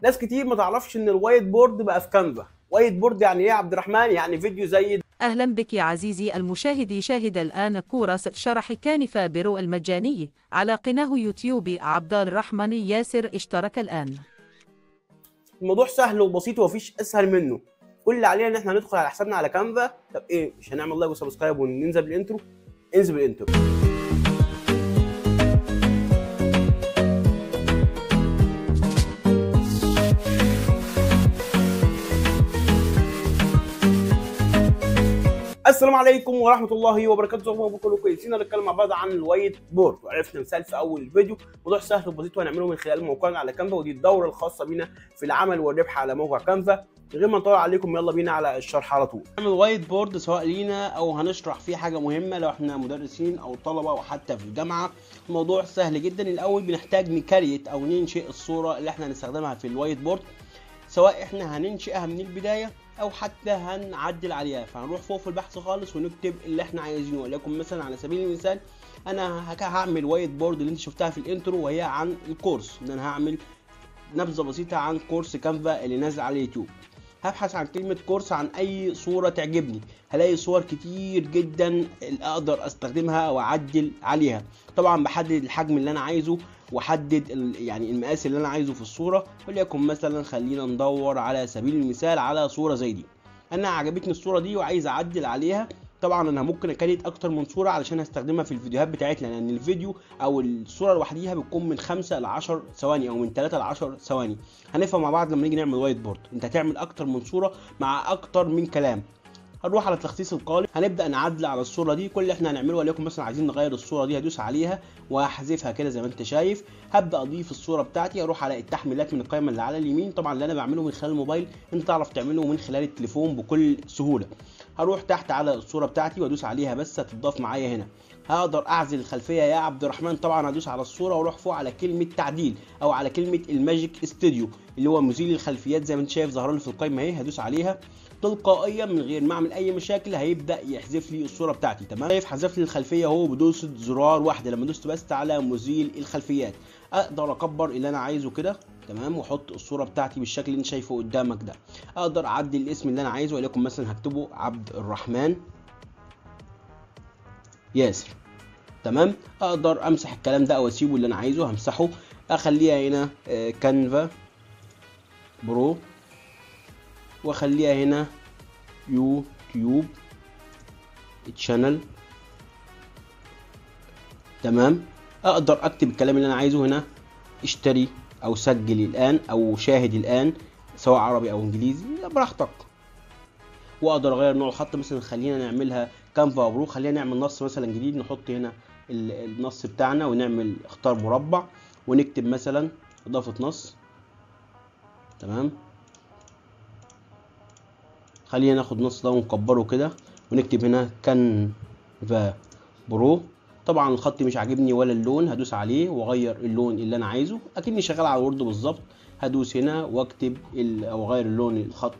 ناس كتير ما تعرفش ان الوايت بورد بقى في كانفا. وايت بورد يعني ايه يا عبد الرحمن؟ يعني فيديو زي أهلا بك يا عزيزي المشاهد. شاهد الآن كورس شرح كانفا برو المجاني على قناه يوتيوب عبد الرحمن ياسر. اشترك الآن. الموضوع سهل وبسيط ومفيش اسهل منه. كل اللي علينا ان احنا ندخل على حسابنا على كانفا. طب ايه، مش هنعمل لايك وسبسكرايب وننزل بالانترو؟ انزل بالانترو. السلام عليكم ورحمه الله وبركاته. اخباركم كله كويسين؟ هنتكلم مع بعض عن الوايت بورد، وعرفنا مثال في اول فيديو. موضوع سهل وبسيط وهنعمله من خلال موقعنا على كانفا، ودي الدوره الخاصه بينا في العمل والربح على موقع كانفا. من غير ما نطول عليكم يلا بينا على الشرح على طول. نعمل وايت بورد سواء لينا او هنشرح فيه حاجه مهمه لو احنا مدرسين او طلبه او حتى في الجامعه. الموضوع سهل جدا. الاول بنحتاج نكريت او ننشئ الصوره اللي احنا هنستخدمها في الوايت بورد، سواء احنا هننشئها من البدايه او حتى هنعدل عليها. فهنروح فوق في البحث خالص ونكتب اللي احنا عايزينه، وليكن مثلا على سبيل المثال انا هعمل وايت بورد اللي انت شفتها في الانترو، وهي عن الكورس. ان انا هعمل نبذه بسيطه عن كورس كانفا اللي نازل على اليوتيوب. هبحث عن كلمة كورس عن أي صورة تعجبني، هلاقي صور كتير جدا أقدر أستخدمها وأعدل عليها. طبعا بحدد الحجم اللي أنا عايزه وأحدد يعني المقاس اللي أنا عايزه في الصورة. وليكن مثلا خلينا ندور على سبيل المثال على صورة زي دي. أنا عجبتني الصورة دي وعايز أعدل عليها. طبعا انا ممكن اكريت اكتر من صوره علشان هستخدمها في الفيديوهات بتاعتنا، لان الفيديو او الصوره لوحديها بتكون من 5 ل 10 ثواني او من 3 ل 10 ثواني. هنفهم مع بعض لما نيجي نعمل وايت بورد. انت هتعمل اكتر من صوره مع اكتر من كلام. هنروح على تخصيص القالب، هنبدا نعدل على الصوره دي. كل اللي احنا هنعمله وليكن مثلا عايزين نغير الصوره دي، هدوس عليها وهحذفها كده زي ما انت شايف. هبدا اضيف الصوره بتاعتي، اروح على التحميلات من القائمه اللي على اليمين. طبعا اللي انا بعمله من خلال الموبايل انت تعرف تعمله من خلال التليفون بكل سهوله. هروح تحت على الصوره بتاعتي وادوس عليها بس هتضاف معايا هنا. هقدر اعزل الخلفيه يا عبد الرحمن. طبعا هدوس على الصوره واروح فوق على كلمه تعديل او على كلمه الماجيك استوديو اللي هو مزيل الخلفيات زي ما انت شايف ظهر لي في القائمه اهي. هدوس عليها تلقائيا من غير ما اعمل اي مشاكل هيبدا يحذف لي الصوره بتاعتي. تمام، شايف حذف لي الخلفيه اهو بدوسه زرار واحده. لما دوست بس على مزيل الخلفيات اقدر اكبر اللي انا عايزه كده. تمام، واحط الصوره بتاعتي بالشكل اللي انت شايفه قدامك ده. اقدر اعدل الاسم اللي انا عايزه، وليكن مثلا هكتبه عبد الرحمن ياسر. تمام، اقدر امسح الكلام ده او اسيبه اللي انا عايزه. همسحه اخليها هنا كانفا برو، واخليها هنا يوتيوب تشانل. تمام، اقدر اكتب الكلام اللي انا عايزه هنا، اشتري او سجل الان او شاهد الان، سواء عربي او انجليزي براحتك. واقدر اغير نوع الخط، مثلا خلينا نعملها كانفا برو، خلينا نعمل نص مثلا جديد، نحط هنا النص بتاعنا ونعمل اختار مربع ونكتب مثلا اضافة نص. تمام، خلينا ناخد نص ده ونكبره كده ونكتب هنا كانفا برو. طبعا الخط مش عاجبني ولا اللون، هدوس عليه واغير اللون اللي انا عايزه اكني شغال على الوورد بالظبط. هدوس هنا واكتب او اغير اللون الخط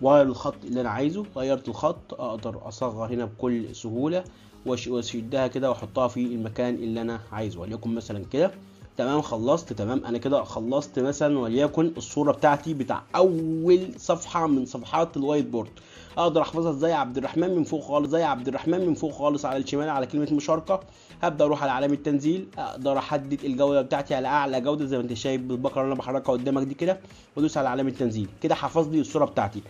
واغير الخط اللي انا عايزه. غيرت الخط اقدر اصغر هنا بكل سهوله واشدها كده واحطها في المكان اللي انا عايزه، وليكن مثلا كده. تمام، خلصت. تمام، انا كده خلصت مثلا وليكن الصوره بتاعتي بتاع اول صفحه من صفحات الوايت بورد. اقدر احفظها ازاي؟ عبد الرحمن من فوق خالص، زي عبد الرحمن من فوق خالص على الشمال على كلمه مشاركه. هبدا اروح على علامه تنزيل، اقدر احدد الجوده بتاعتي على اعلى جوده زي ما انت شايف بالبقره اللي انا بحركها قدامك دي كده، وادوس على علامه تنزيل. كده حفظ لي الصوره بتاعتي.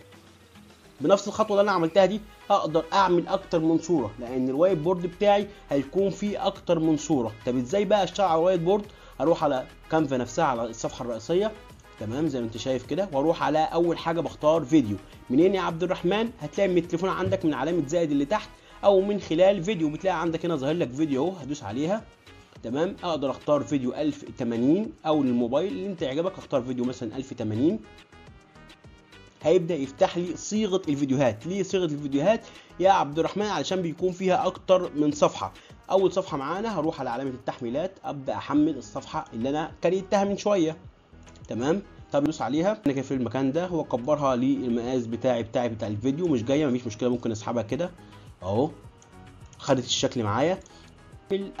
بنفس الخطوه اللي انا عملتها دي اقدر اعمل اكتر من صوره، لان الوايت بورد بتاعي هيكون فيه اكتر من صوره. طب ازاي بقى اشتغل على الوايت بورد؟ هروح على كانفا نفسها على الصفحه الرئيسيه. تمام، زي ما انت شايف كده، واروح على اول حاجه بختار فيديو. منين يا عبد الرحمن؟ هتلاقي من التليفون عندك من علامه زائد اللي تحت، او من خلال فيديو بتلاقي عندك هنا ظاهر لك فيديو اهو. هدوس عليها. تمام، اقدر اختار فيديو 1080 او للموبايل اللي انت يعجبك. اختار فيديو مثلا 1080. هيبدا يفتح لي صيغه الفيديوهات. ليه صيغه الفيديوهات يا عبد الرحمن؟ علشان بيكون فيها اكتر من صفحه. اول صفحه معانا هروح على علامه التحميلات، ابدا احمل الصفحه اللي انا كريتها من شويه. تمام، طب ادوس عليها انا كده في المكان ده واكبرها للمقاس بتاع الفيديو. مش جايه، مفيش مشكله، ممكن اسحبها كده اهو، خدت الشكل معايا.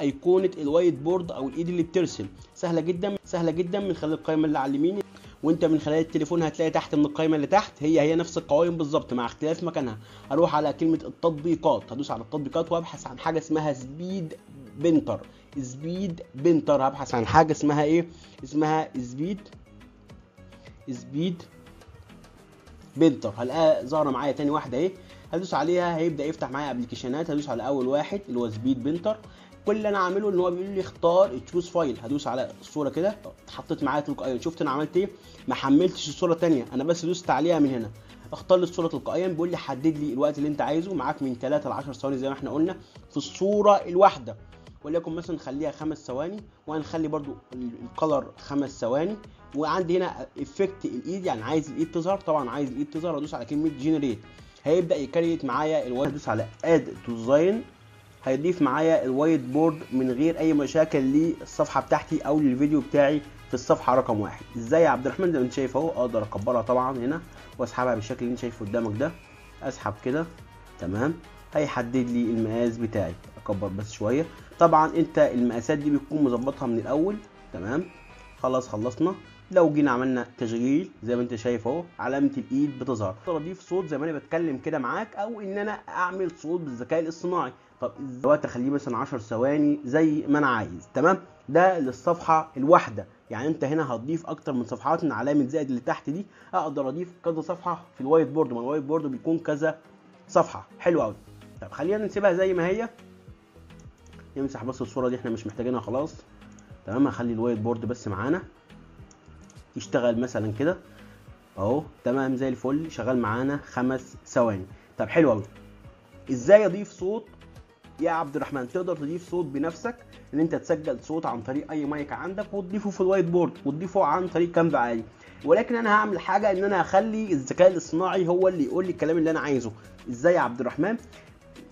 ايقونه الوايت بورد او الايد اللي بترسم سهله جدا من خلال القائمه اللي على اليمين. وانت من خلال التليفون هتلاقي تحت من القائمه اللي تحت هي نفس القوائم بالظبط مع اختلاف مكانها. هروح على كلمه التطبيقات، هدوس على التطبيقات وابحث عن حاجه اسمها سبيد بنتر. سبيد بنتر، هبحث عن حاجه اسمها ايه؟ اسمها سبيد بنتر. هلاقيها ظاهره معايا تاني واحده اهي، هدوس عليها هيبدا يفتح معايا ابلكيشنات. هدوس على اول واحد اللي هو سبيد بنتر. كل اللي انا عامله ان هو بيقول لي اختار تشوز فايل. هدوس على الصوره كده، اتحطت معايا تلقائيا. شفت انا عملت ايه؟ ما حملتش الصوره الثانيه، انا بس دوست عليها من هنا. اختار لي الصوره تلقائيا. بيقول لي حدد لي الوقت اللي انت عايزه، معاك من 3 ل 10 ثواني زي ما احنا قلنا في الصوره الواحده، وليكن مثلا نخليها 5 ثواني، وهنخلي برضو الكلر 5 ثواني. وعندي هنا افكت الايد، يعني عايز الايد تظهر. طبعا عايز الايد تظهر، ادوس على كلمه جنريت، هيبدا يكريت معايا الوايت. ادوس على اد تو ديزاين، هيضيف معايا الوايت بورد من غير اي مشاكل للصفحه بتاعتي او للفيديو بتاعي في الصفحه رقم 1. ازاي يا عبد الرحمن؟ زي ما انت شايف اهو، اقدر اكبرها طبعا هنا واسحبها بالشكل اللي انت شايفه قدامك ده. اسحب كده تمام، هيحدد لي المقاس بتاعي. اكبر بس شويه. طبعا انت المقاسات دي بتكون مظبطها من الاول. تمام، خلاص خلصنا. لو جينا عملنا تشغيل زي ما انت شايف اهو، علامه الايد بتظهر. اقدر اضيف صوت زي ما انا بتكلم كده معاك، او ان انا اعمل صوت بالذكاء الاصطناعي. طب الوقت اخليه مثلا 10 ثواني زي ما انا عايز. تمام، ده للصفحه الواحده. يعني انت هنا هتضيف اكتر من صفحات. من علامه زائد اللي تحت دي اقدر اضيف كذا صفحه في الوايت بورد. ما الوايت بورد بيكون كذا صفحه. حلو قوي. طب خلينا نسيبها زي ما هي. نمسح بس الصوره دي، احنا مش محتاجينها خلاص. تمام، هخلي الوايت بورد بس معانا يشتغل مثلا كده اهو. تمام زي الفل، شغال معانا 5 ثواني. طب حلو قوي. ازاي اضيف صوت يا عبد الرحمن؟ تقدر تضيف صوت بنفسك، ان انت تسجل صوت عن طريق اي مايك عندك وتضيفه في الوايت بورد، وتضيفه عن طريق كانفا عادي. ولكن انا هعمل حاجه، ان انا هخلي الذكاء الاصطناعي هو اللي يقول لي الكلام اللي انا عايزه. ازاي يا عبد الرحمن؟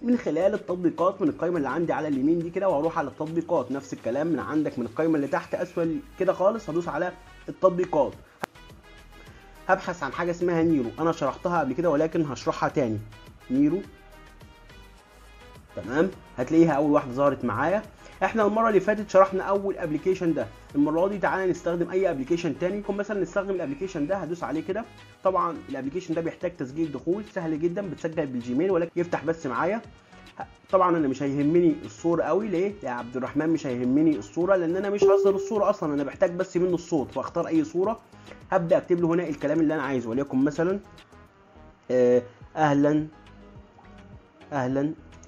من خلال التطبيقات، من القائمه اللي عندي على اليمين دي كده، وهروح على التطبيقات. نفس الكلام من عندك من القائمه اللي تحت اسفل كده خالص، هدوس على التطبيقات. هبحث عن حاجه اسمها نيرو. انا شرحتها قبل كده ولكن هشرحها تاني. نيرو، تمام، هتلاقيها اول واحده ظهرت معايا. احنا المره اللي فاتت شرحنا اول ابلكيشن ده. المره دي تعالى نستخدم اي ابلكيشن تاني. يكون مثلا نستخدم الابلكيشن ده. هدوس عليه كده. طبعا الابلكيشن ده بيحتاج تسجيل دخول، سهل جدا، بتسجل بالجيميل ولكن يفتح بس معايا. طبعا انا مش هيهمني الصوره قوي. ليه يا عبد الرحمن مش هيهمني الصوره؟ لان انا مش هظهر الصوره اصلا، انا بحتاج بس منه الصوت. فاختار اي صوره، هبدا اكتب له هنا الكلام اللي انا عايزه، وليكن مثلا اهلا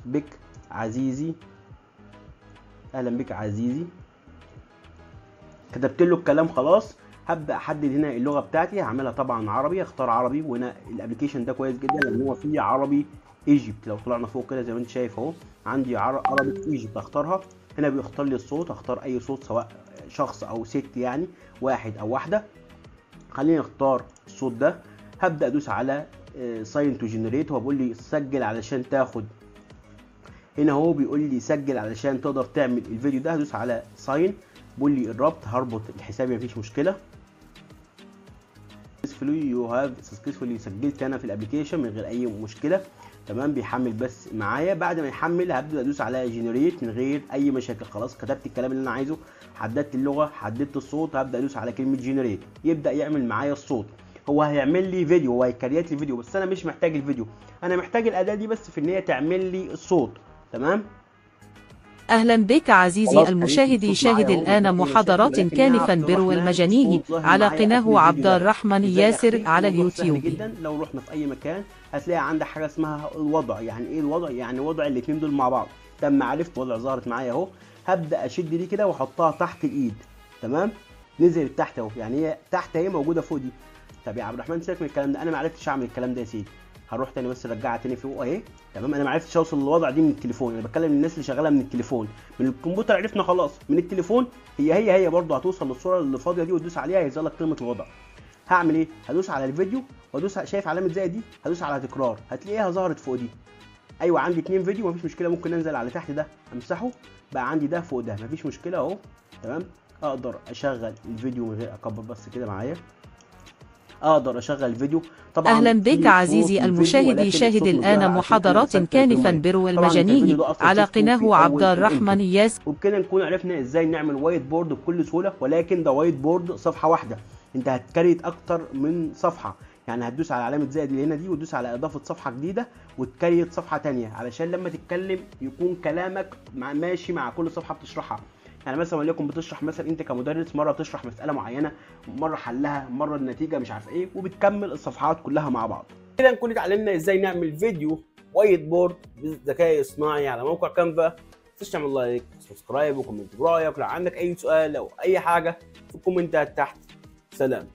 بك عزيزي، اهلا بك عزيزي. كتبت له الكلام خلاص. هبدا احدد هنا اللغه بتاعتي، هعملها طبعا عربي. اختار عربي، وهنا الابلكيشن ده كويس جدا لان هو فيه عربي ايجيبت. لو طلعنا فوق كده زي ما انت شايف اهو، عندي عربي ايجيبت. اختارها هنا، بيختار لي الصوت. اختار اي صوت سواء شخص او ست، يعني واحد او واحده. خليني اختار الصوت ده. هبدا ادوس على ساين تو جنريت. هو بيقول لي سجل علشان تاخد. هنا هو بيقول لي سجل علشان تقدر تعمل الفيديو ده. هدوس على ساين، بيقول لي الربط، هربط الحساب مفيش مشكله. يو هاف سكسسفولي، سجلت انا في الابلكيشن من غير اي مشكله. تمام، بيحمل بس معايا. بعد ما يحمل هبدا ادوس على جنريت من غير اي مشاكل. خلاص كتبت الكلام اللي انا عايزه، حددت اللغه، حددت الصوت. هبدا ادوس على كلمه جنريت، يبدا يعمل معايا الصوت. هو هيعمل لي فيديو، هو هيكريت لي فيديو، بس انا مش محتاج الفيديو، انا محتاج الاداه دي بس في ان هي تعمل لي الصوت. تمام. أهلا بك عزيزي المشاهد. شاهد الآن محاضرات كانفا برو المجاني على قناه عبد الرحمن ياسر على اليوتيوب. جدا. لو رحنا في اي مكان هتلاقي عندك حاجه اسمها الوضع. يعني ايه الوضع؟ يعني وضع الاثنين دول مع بعض. تم عرفت وضع ظهرت معايا اهو. هبدا اشد دي كده واحطها تحت الايد. تمام، نزلت تحت اهو، يعني هي تحت اهي موجوده فوق دي. طب يا عبد الرحمن سيبك من الكلام ده، انا ما عرفتش اعمل الكلام ده يا سيدي. هروح تاني بس رجعها تاني فوق اهي. تمام، انا ما عرفتش اوصل للوضع دي من التليفون. انا بتكلم الناس اللي شغاله من التليفون. من الكمبيوتر عرفنا خلاص، من التليفون هي برضه هتوصل للصوره اللي فاضيه دي وتدوس عليها هيظهر لك قيمه الوضع. هعمل ايه؟ هدوس على الفيديو وادوس، شايف علامه زائد دي؟ هدوس على تكرار، هتلاقيها ظهرت فوق دي. ايوه عندي 2 فيديو مفيش مشكله، ممكن انزل على تحت ده امسحه، بقى عندي ده فوق ده مفيش مشكله اهو. تمام، اقدر اشغل الفيديو من غير اكبر بس كده معايا. اقدر اشغل الفيديو. طبعا اهلا بك عزيزي المشاهد. شاهد الان محاضرات كانفا برو المجاني على قناه عبد الرحمن ياسر. وبكده نكون عرفنا ازاي نعمل وايت بورد بكل سهوله، ولكن ده وايت بورد صفحه واحده. انت هتكريت اكتر من صفحه، يعني هتدوس على علامه زائد اللي هنا دي وتدوس على اضافه صفحه جديده وتكريت صفحه ثانيه، علشان لما تتكلم يكون كلامك ماشي مع كل صفحه بتشرحها. يعني مثلا وليكن بتشرح مثلا انت كمدرس، مره بتشرح مساله معينه، مره حلها، مره النتيجه مش عارف ايه، وبتكمل الصفحات كلها مع بعض. كده نكون اتعلمنا ازاي نعمل فيديو وايت بورد بالذكاء الصناعي على موقع كانفا. متنساش تعمل لايك وسبسكرايب وكومنت برايك، ولو عندك اي سؤال او اي حاجه في الكومنتات تحت. سلام.